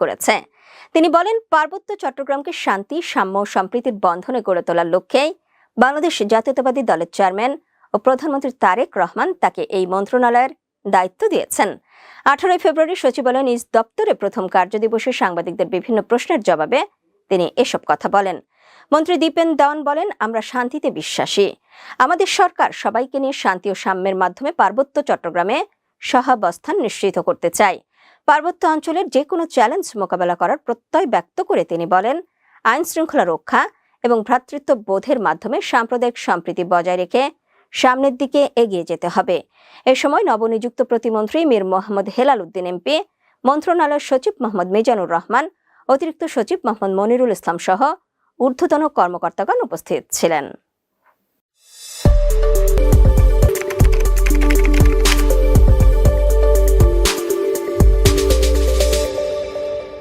করেছে। তিনি বলেন, পার্বত্য চট্টগ্রামকে শান্তি, সাম্য ও সম্প্রীতির বন্ধনে গড়ে তোলার লক্ষ্যেই বাংলাদেশ জাতীয়তাবাদী দলের চেয়ারম্যান ও প্রধানমন্ত্রী তারেক রহমান তাকে এই মন্ত্রণালয়ের দায়িত্ব দিয়েছেন। 18 ফেব্রুয়ারি সচিবালয়ে নিজ দপ্তরে প্রথম কার্যদিবসে সাংবাদিকদের বিভিন্ন প্রশ্নের জবাবে তিনি এসব কথা বলেন। মন্ত্রী দীপেন দেওয়ান বলেন, আমরা শান্তিতে বিশ্বাসী। আমাদের সরকার সবাইকে নিয়ে শান্তি ও সাম্যের মাধ্যমে পার্বত্য চট্টগ্রামে সহাবস্থান নিশ্চিত করতে চায়। পার্বত্য অঞ্চলের যে কোনো চ্যালেঞ্জ মোকাবেলা করার প্রত্যয় ব্যক্ত করে তিনি বলেন, আইন শৃঙ্খলা রক্ষা এবং ভ্রাতৃত্ব বোধের মাধ্যমে সাম্প্রদায়িক সম্প্রীতি বজায় রেখে সামনের দিকে এগিয়ে যেতে হবে। এ সময় নবনিযুক্ত প্রতিমন্ত্রী মীর মোহাম্মদ হেলাল উদ্দিন এমপি, মন্ত্রণালয়ের সচিব মোহাম্মদ মিজানুর রহমান, অতিরিক্ত সচিব মোহাম্মদ মনিরুল ইসলাম সহ ঊর্ধ্বতন কর্মকর্তাগণ উপস্থিত ছিলেন।